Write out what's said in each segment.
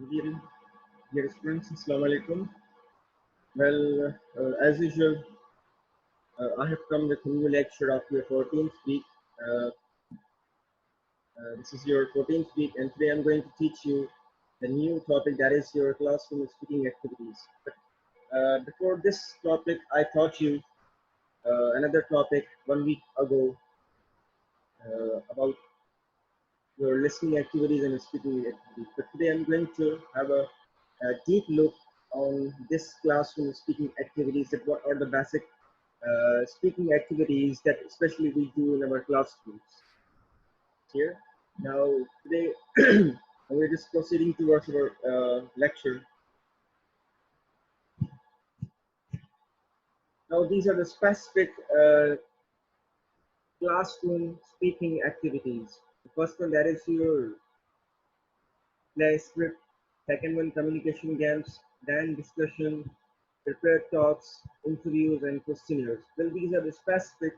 Dear, dear students, Assalamu alaikum. Well, as usual, I have come with a new lecture of your 14th week. Uh, this is your 14th week, and today I'm going to teach you the new topic that is your classroom speaking activities. But before this topic, I taught you another topic 1 week ago about your listening activities and speaking activities. But today I'm going to have a deep look on this classroom speaking activities. That what are the basic speaking activities that especially we do in our classrooms here. Now today we're just proceeding towards our lecture. Now these are the specific classroom speaking activities. The first one that is your play script, second one communication games, then discussion, prepared talks, interviews, and questionnaires. Well, these are the specific,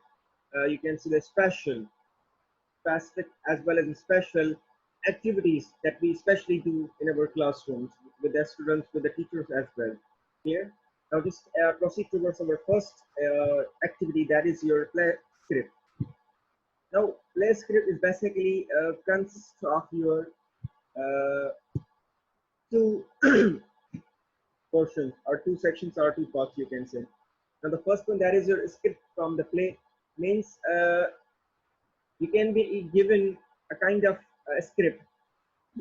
you can see the specific as well as the special activities that we especially do in our classrooms with the students, with the teachers as well. Here, now just proceed towards our first activity, that is your play script. Now, play script is basically consists of your uh, two portions or two sections or two parts, you can say. Now, the first one that is your script from the play means you can be given a kind of script,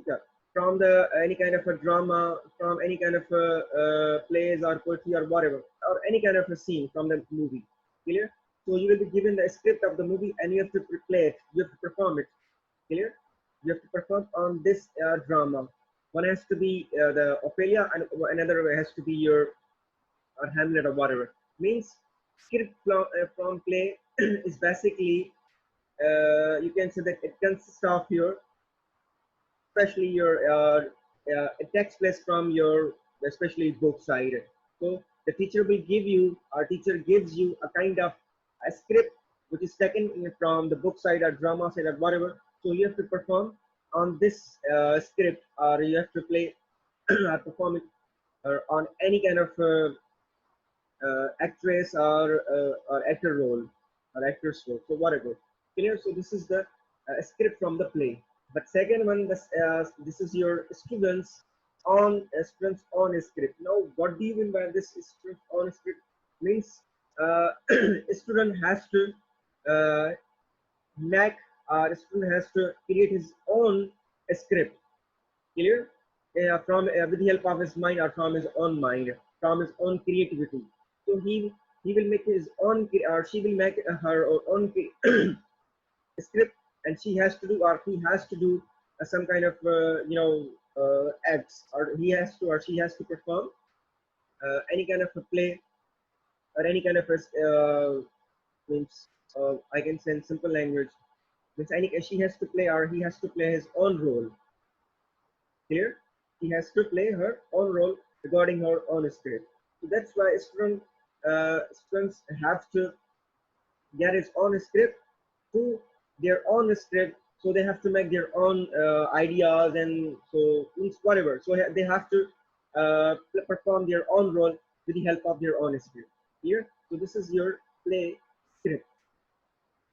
yeah, from the any kind of a drama, from any kind of plays or poetry or whatever, or any kind of a scene from the movie. Clear? So you will be given the script of the movie and you have to play it. You have to perform it. Clear? You have to perform on this drama. One has to be the Ophelia, and another has to be your or Hamlet or whatever. Means script from play is basically you can say that it consists of your, especially your it takes place from your especially book side. So the teacher will give you, our teacher gives you a kind of a script which is taken from the book side or drama side or whatever. So you have to perform on this script, or you have to play or perform it on any kind of actress or actor role or actor's role. So whatever. Clear? So this is the script from the play. But second one, this is your students on a script. Now, what do you mean by this students on a script? Means a student has to uh, make, a student has to create his own script. Clear? From with the help of his mind or from his own mind, from his own creativity. So he will make his own, or she will make her own script, and she has to do, or he has to do some kind of acts, or he has to, or she has to perform any kind of a play or any kind of a means I can say in simple language, means any, she has to play or he has to play his own role. Clear? He has to play her own role regarding her own script. So that's why students have to get his own script to their own script. So they have to make their own ideas, and so means whatever. So they have to perform their own role with the help of their own script. Here, so this is your play script,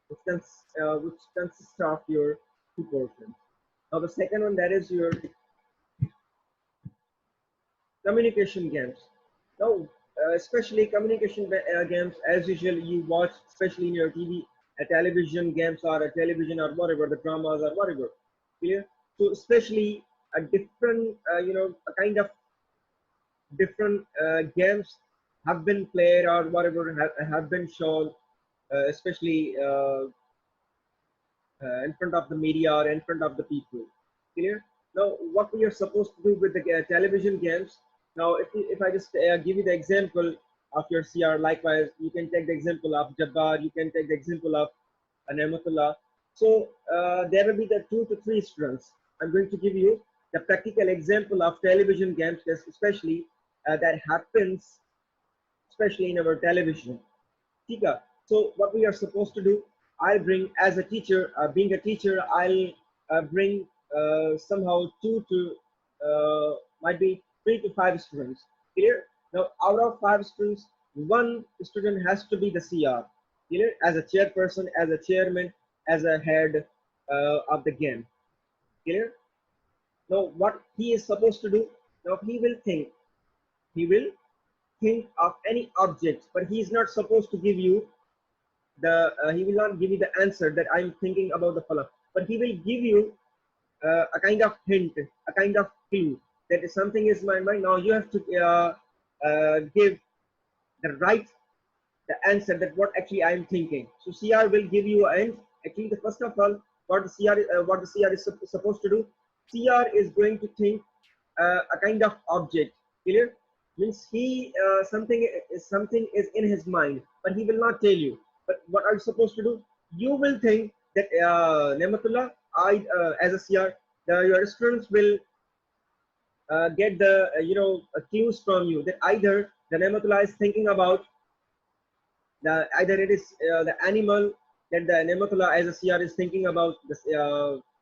which consists of your two portions. Now the second one, that is your communication games. Now, especially communication games, as usual, you watch, especially in your TV, a television games or a television or whatever, the dramas or whatever. Clear? So, especially a different, a kind of different games have been played or whatever have been shown, especially in front of the media or in front of the people. Clear? Now, what we are supposed to do with the television games. Now, if I just give you the example of your CR, likewise, you can take the example of Jabbar, you can take the example of Namatullah. So there will be the 2 to 3 students. I'm going to give you the practical example of television games, especially that happens, especially in our television. Tika. So what we are supposed to do, I'll bring as a teacher, being a teacher, I'll bring somehow 2 to might be 3 to 5 students. Clear? Now, out of 5 students, one student has to be the CR. Clear? As a chairperson, as a chairman, as a head of the game. Clear? Now, what he is supposed to do? Now, he will think. He will think of any object, but he is not supposed to give you the. He will not give you the answer that I'm thinking about the phala, but he will give you a kind of hint, a kind of clue that if something is in my mind. Now you have to give the right the answer that what actually I am thinking. So CR will give you a hint. Actually, the first of all, what the CR is supposed to do. CR is going to think a kind of object. Clear? Means he something is in his mind, but he will not tell you. But what are you supposed to do? You will think that Nematullah, I as a CR, your students will get the clues from you that either the Nematullah is thinking about either it is the animal that the Nematullah as a CR is thinking about this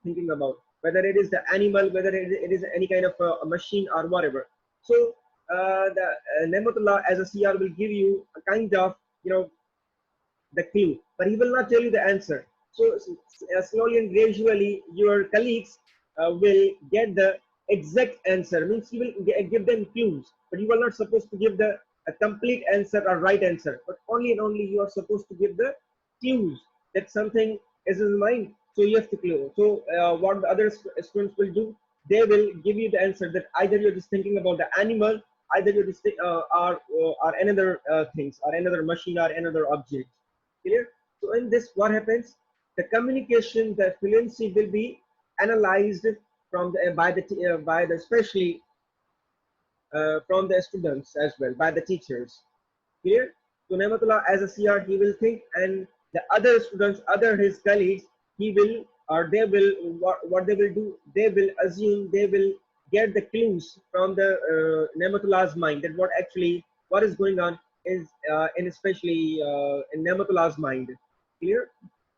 thinking about, whether it is the animal, whether it is any kind of a machine or whatever. So the Nematullah as a CR will give you a kind of the clue, but he will not tell you the answer. So slowly and gradually, your colleagues will get the exact answer. Means you will give them clues, but you are not supposed to give the a complete answer or right answer. But only and only you are supposed to give the clues that something is in mind. So you have to clue. So what the other students will do, they will give you the answer that either you're just thinking about the animal, either you're just or another things, or another machine, or another object. Clear? So in this, what happens? The communication, the fluency will be analyzed from the by the especially from the students as well, by the teachers. Clear? So Nematullah as a CR, he will think, and the other students, other his colleagues, he will or they will what they will do? They will assume, they will get the clues from the Nematullah's mind that what is going on is in especially in Nematullah's mind. Clear?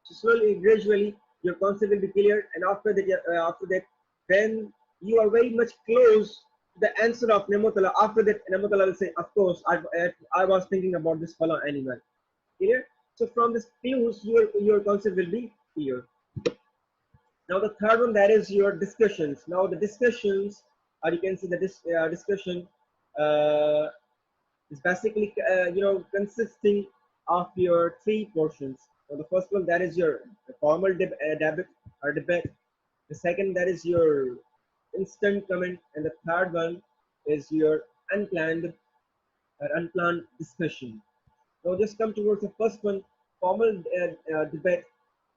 So slowly, gradually, your concept will be clear, and after that, when you are very much close to the answer of Nematullah, after that, Nematullah will say, "Of course, I was thinking about this fellow animal." Clear? So from this clues, your concept will be clear. Now the third one, that is your discussions. Now the discussions, or you can see the discussion uh, is basically consisting of your three portions. So the first one, that is your formal debate or debate. The second, that is your instant comment, and the third one is your unplanned discussion. Now just come towards the first one, formal debate.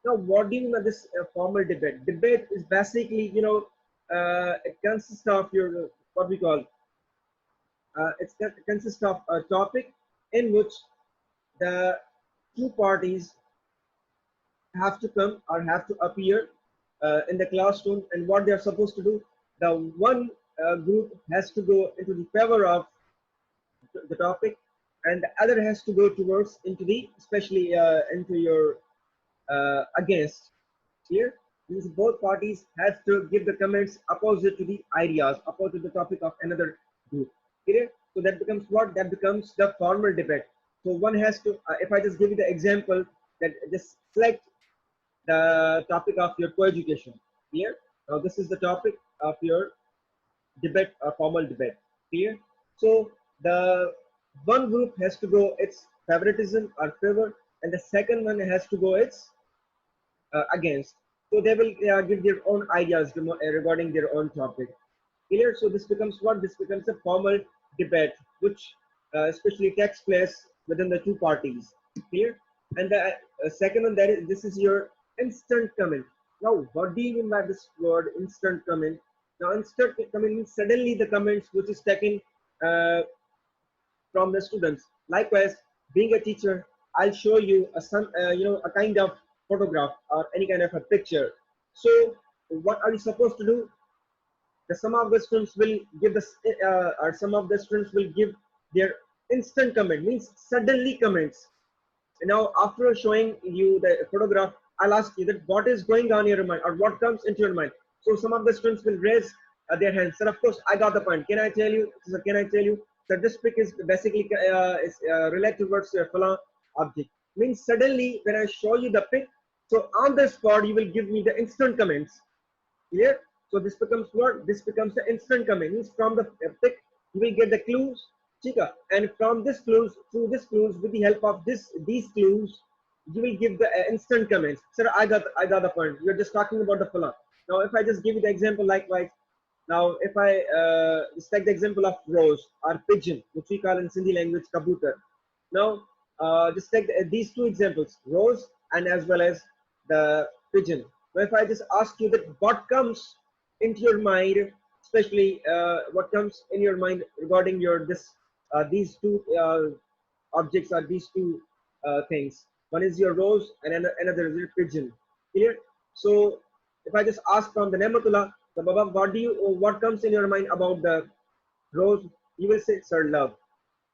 Now, what do you mean by this formal debate? Debate is basically, it consists of your what we call. It consists of a topic in which the two parties have to come or have to appear in the classroom, and what they are supposed to do. The one group has to go into the favor of the topic, and the other has to go towards into the especially into your against. Here means both parties have to give the comments opposite to the ideas, opposite the topic of another group. Clear? So that becomes what? That becomes the formal debate. So one has to, if I just give you the example, that just select the topic of your co-education. Clear? Now this is the topic of your debate, formal debate. Clear? So the one group has to go its favoritism or favor, and the second one has to go its against. So they will give their own ideas regarding their own topic. Clear? So this becomes what? This becomes a formal debate, which especially takes place within the two parties. Clear? And the second one, that is, this is your instant comment. Now, what do you mean by this word instant comment? Now, instant comment means suddenly the comments which is taken from the students. Likewise, being a teacher, I'll show you a kind of photograph or any kind of a picture. So what are you supposed to do? The some of the students will give this or some of the students will give their instant comment, means suddenly comments. And now after showing you the photograph, I'll ask you that what is going on in your mind or what comes into your mind. So some of the students will raise their hands. Sir, of course, I got the point. Can I tell you? Sir, can I tell you? So this pic is basically related towards your phalan object. Means suddenly when I show you the pic, so on the spot you will give me the instant comments. Clear? So this becomes what? This becomes the instant comment. Means from the pic you will get the clues, chika, and from this clues, through this clues, with the help of these clues, you will give the instant comments. Sir, I got the point. You're just talking about the phalan. Now, if I just give you the example likewise, now if I just take the example of rose or pigeon, which we call in Sindhi language kabutar. Now, just take these two examples, rose and as well as the pigeon. Now, if I just ask you that what comes into your mind, especially what comes in your mind regarding your these two objects or these two things. One is your rose and another is your pigeon. Clear? So if I just ask from the Nematullah, so Baba, what comes in your mind about the rose? You will say, sir, love.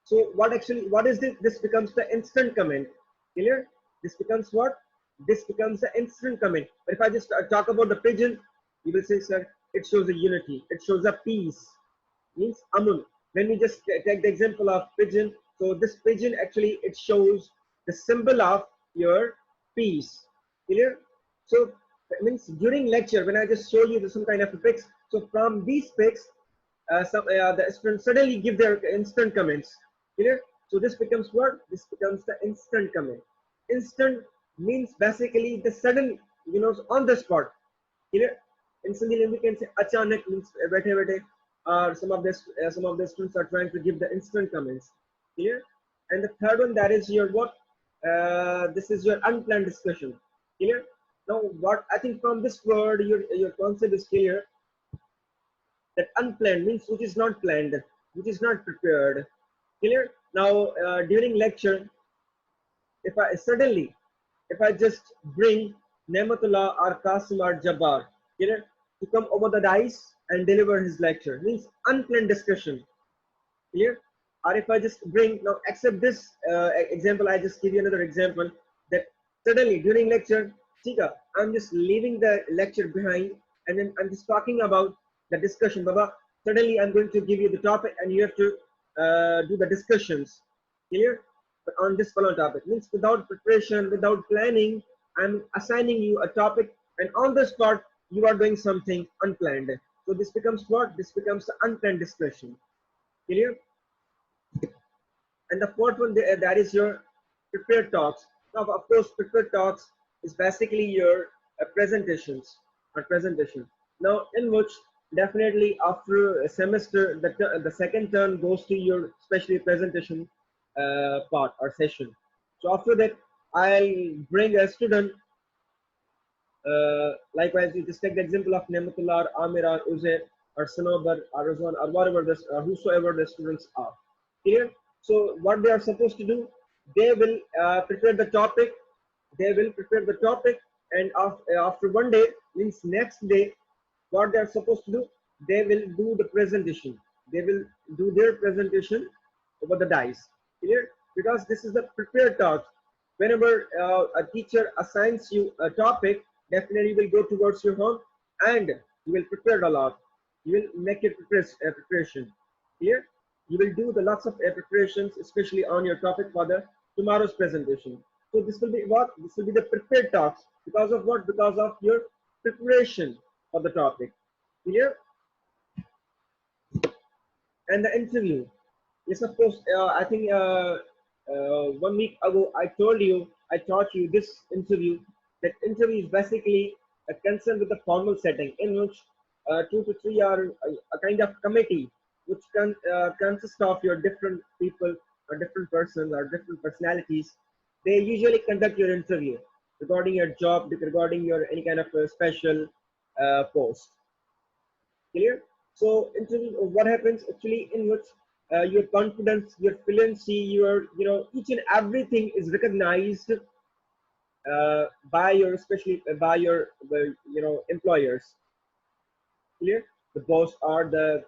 So what is this? This becomes the instant comment. Clear? This becomes what? This becomes the instant comment. But if I just talk about the pigeon, you will say, sir, it shows a unity. It shows a peace. Means amun. When we just take the example of pigeon, so this pigeon actually it shows the symbol of your peace. Clear? So that means during lecture when I just show you some kind of pics, so from these pics, the students suddenly give their instant comments. Clear? So this becomes what? This becomes the instant comment. Instant means basically the sudden, on the spot. Clear? Instantly we can say achanak means बैठे बैठे. Some of the students are trying to give the instant comments. Clear? And the third one, that is your what? This is your unplanned discussion. Clear? Now, what I think from this word, your concept is clear. That unplanned means which is not planned, which is not prepared. Clear? Now, during lecture, if I just bring Nematullah or Qasim or Jabbar, clear, to come over the dice and deliver his lecture, means unplanned discussion. Clear? Or if I just bring, now accept this example, I just give you another example, that suddenly during lecture, Tika, I'm just leaving the lecture behind and then I'm just talking about the discussion. Baba, suddenly I'm going to give you the topic and you have to do the discussions. Clear? But on this follow topic, means without preparation, without planning, I'm assigning you a topic and on the spot, you are doing something unplanned. So this becomes what? This becomes the unplanned discussion. Clear? And the fourth one, that is your prepared talks. Now, of course, prepared talks is basically your presentations or presentation. Now, in which definitely after a semester, the second term goes to your especially presentation part or session. So after that, I'll bring a student. Likewise, you just take the example of Nematullah, or Amir, or Uzair, or Sanobar, or Rizwan, or whatever whosoever the students are. Clear? So what they are supposed to do, they will prepare the topic. They will prepare the topic, and after one day, means next day, what they are supposed to do, they will do the presentation. They will do their presentation over the dice. Clear? Because this is the prepared talk. Whenever a teacher assigns you a topic, definitely you will go towards your home and you will prepare a lot. You will make a preparation. Clear? You will do the lots of preparations, especially on your topic for the tomorrow's presentation. So this will be what? This will be the prepared talks. Because of what? Because of your preparation for the topic. Clear? And the interview. Yes, of course. I think 1 week ago I taught you this interview. That interview is basically a concern with the formal setting in which 2 to 3 are a kind of committee which consists of your different people or different persons or different personalities. They usually conduct your interview regarding your job, regarding your any kind of special post. Clear? So interview, what happens actually in which your confidence, your fluency, your each and everything is recognized by your, especially by your employers. Clear? The boss or the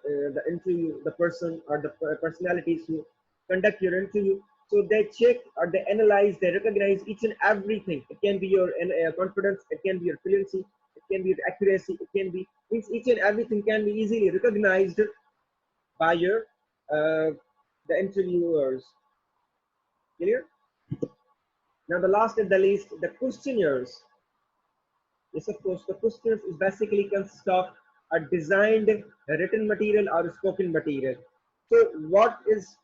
interview, the person or the personalities who conduct your interview. So they check or they analyze, they recognize each and everything. It can be your confidence, it can be your fluency, it can be accuracy, it can be, means each and everything can be easily recognized by your the interviewers. Clear? Now the last and the least, the questionnaires. Yes, of course, the questionnaires is basically consist of a designed written material or spoken material. So what is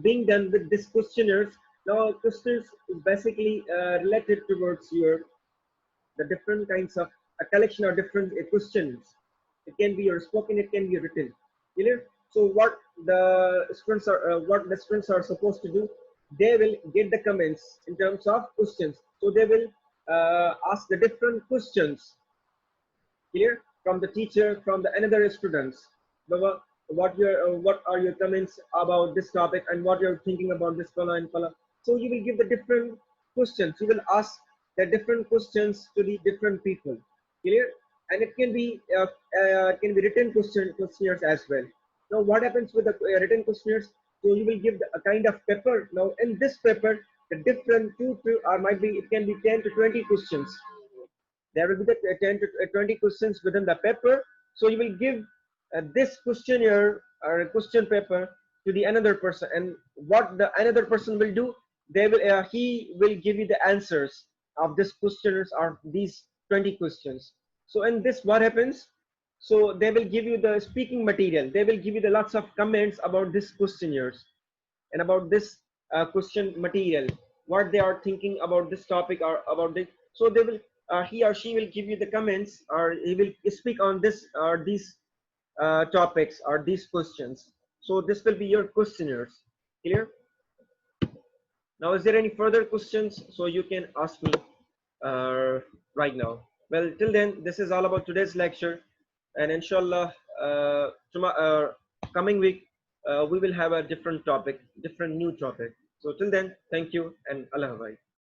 being done with this questionnaires? Now questionnaires is basically related towards your the different kinds of a collection of different questions. It can be your spoken, it can be written. Clear? So what the students are supposed to do, they will get the comments in terms of questions. So they will ask the different questions. Clear? From the teacher, from the another students. What are your comments about this topic and what you're thinking about this fella and fella. So you will give the different questions. You will ask the different questions to the different people. Clear? And it can be written questionnaires as well. Now what happens with the written questionnaires? So you will give a kind of paper. Now in this paper, the different two to or might be it can be 10 to 20 questions. There will be the 10 to 20 questions within the paper. So you will give this questionnaire or a question paper to the another person, and what the another person will do, he will give you the answers of this questionnaires or these 20 questions. So in this what happens, so they will give you the speaking material, they will give you the lots of comments about this questionnaires and about this question material, what they are thinking about this topic or about this. So they will he or she will give you the comments, or he will speak on this or these topics or these questions. So this will be your questionnaires. Clear? Now is there any further questions? So you can ask me right now. Well, till then, this is all about today's lecture, and inshallah coming week we will have a different topic, different new topic. So till then, thank you and Allah Hafiz.